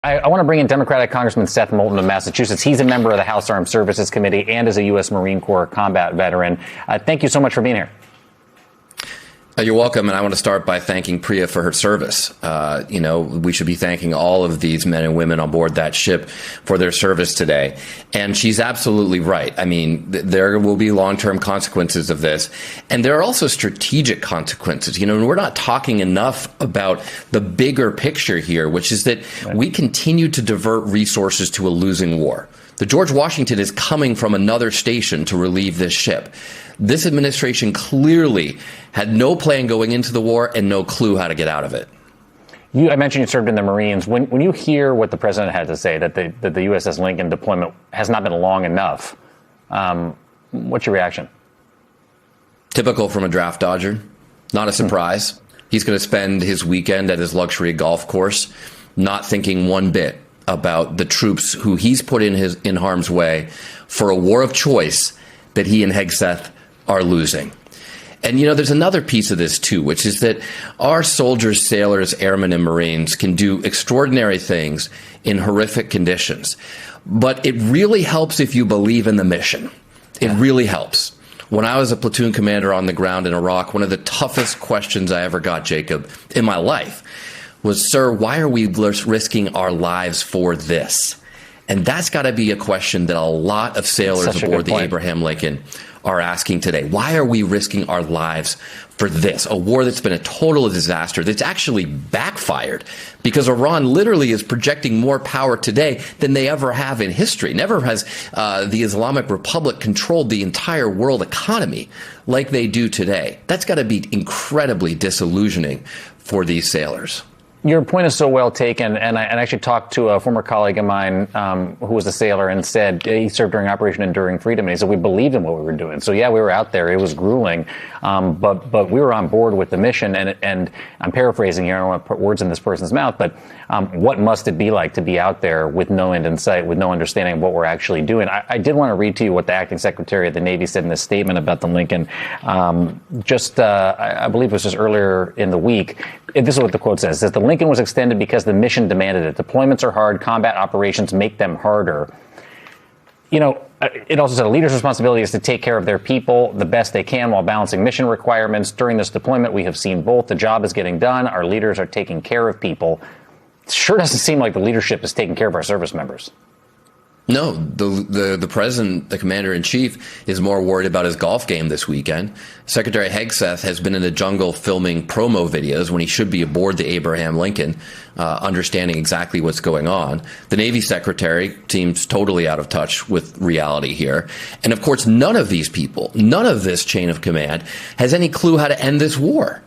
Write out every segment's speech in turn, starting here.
I want to bring in Democratic Congressman Seth Moulton of Massachusetts. He's a member of the House Armed Services Committee and is a U.S. Marine Corps combat veteran. Thank you so much for being here. You're welcome, and I want to start by thanking Priya for her service. We should be thanking all of these men and women on board that ship for their service today. And she's absolutely right. I mean, there will be long-term consequences of this, and there are also strategic consequences. We're not talking enough about the bigger picture here, which is that we continue to divert resources to a losing war. The George Washington is coming from another station to relieve this ship. This administration clearly had no plan going into the war and no clue how to get out of it. I mentioned you served in the Marines. When you hear what the president had to say, that the USS Lincoln deployment has not been long enough, what's your reaction? Typical from a draft dodger. Not a surprise. He's going to spend his weekend at his luxury golf course not thinking one bit about the troops who he's put in harm's way for a war of choice that he and Hegseth are losing. And, there's another piece of this, too, which is that our soldiers, sailors, airmen, and Marines can do extraordinary things in horrific conditions. But it really helps if you believe in the mission. It really helps. When I was a platoon commander on the ground in Iraq, one of the toughest questions I ever got, Jacob, in my life was, sir, why are we risking our lives for this? And that's got to be a question that a lot of sailors aboard the Abraham Lincoln are asking today. Why are we risking our lives for this? A war that's been a total disaster, that's actually backfired because Iran literally is projecting more power today than they ever have in history. Never has the Islamic Republic controlled the entire world economy like they do today. That's got to be incredibly disillusioning for these sailors. Your point is so well taken, and I actually talked to a former colleague of mine who was a sailor and said he served during Operation Enduring Freedom, and he said we believed in what we were doing. So yeah, we were out there; it was grueling, but we were on board with the mission. And I'm paraphrasing here; I don't want to put words in this person's mouth, but what must it be like to be out there with no end in sight, with no understanding of what we're actually doing? I did want to read to you what the acting Secretary of the Navy said in this statement about the Lincoln. I believe it was just earlier in the week. This is what the quote says. It says, the Lincoln was extended because the mission demanded it. Deployments are hard. Combat operations make them harder. It also said a leader's responsibility is to take care of their people the best they can while balancing mission requirements. During this deployment, we have seen both. The job is getting done. Our leaders are taking care of people. It sure doesn't seem like the leadership is taking care of our service members. No, the president, the commander-in-chief, is more worried about his golf game this weekend. Secretary Hegseth has been in the jungle filming promo videos when he should be aboard the Abraham Lincoln, understanding exactly what's going on. The Navy secretary seems totally out of touch with reality here. And of course, none of these people, none of this chain of command has any clue how to end this war.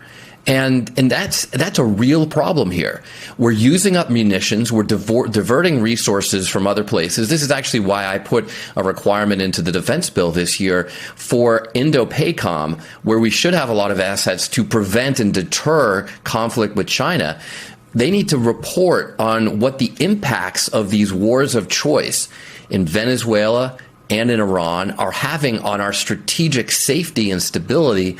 And that's a real problem here. We're using up munitions. We're diverting resources from other places. This is actually why I put a requirement into the defense bill this year for Indo-PACOM, where we should have a lot of assets to prevent and deter conflict with China. They need to report on what the impacts of these wars of choice in Venezuela and in Iran are having on our strategic safety and stability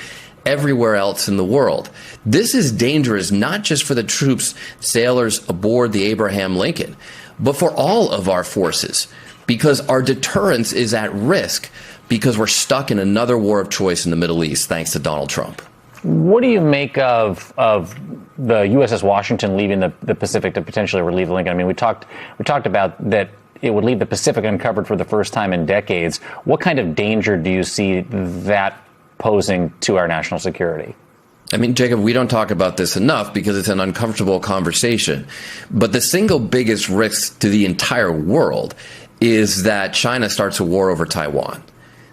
everywhere else in the world. This is dangerous not just for the troops, sailors aboard the Abraham Lincoln, but for all of our forces, because our deterrence is at risk because we're stuck in another war of choice in the Middle East thanks to Donald Trump. What do you make of the USS Washington leaving the Pacific to potentially relieve the Lincoln? I mean, we talked about that it would leave the Pacific uncovered for the first time in decades. What kind of danger do you see that posing to our national security? I mean, Jacob, we don't talk about this enough because it's an uncomfortable conversation. But the single biggest risk to the entire world is that China starts a war over Taiwan.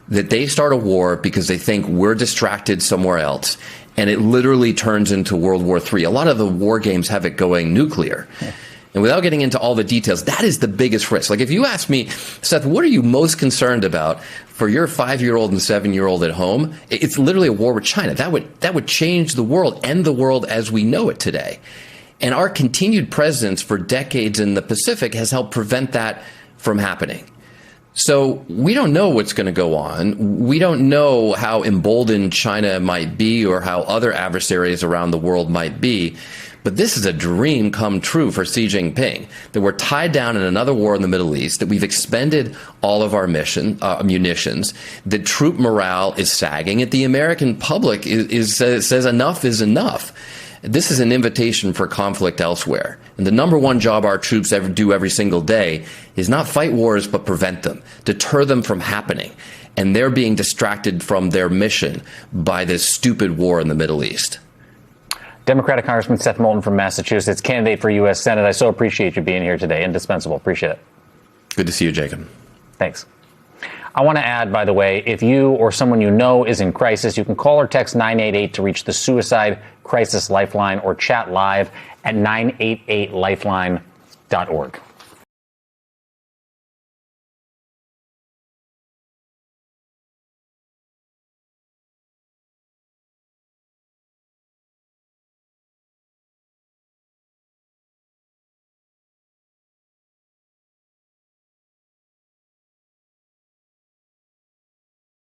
That they start a war because they think we're distracted somewhere else. And it literally turns into World War III. A lot of the war games have it going nuclear. Yeah. And without getting into all the details, that is the biggest risk. Like if you ask me, Seth, what are you most concerned about for your 5-year-old and 7-year-old at home? It's literally a war with China. That would change the world, end the world as we know it today. And our continued presence for decades in the Pacific has helped prevent that from happening. So we don't know what's going to go on. We don't know how emboldened China might be or how other adversaries around the world might be. But this is a dream come true for Xi Jinping, that we're tied down in another war in the Middle East, that we've expended all of our munitions, that troop morale is sagging, and the American public says enough is enough. This is an invitation for conflict elsewhere. And the number one job our troops ever do every single day is not fight wars, but prevent them, deter them from happening. And they're being distracted from their mission by this stupid war in the Middle East. Democratic Congressman Seth Moulton from Massachusetts, candidate for U.S. Senate. I so appreciate you being here today. Indispensable. Appreciate it. Good to see you, Jacob. Thanks. I want to add, by the way, if you or someone you know is in crisis, you can call or text 988 to reach the Suicide Crisis Lifeline or chat live at 988lifeline.org.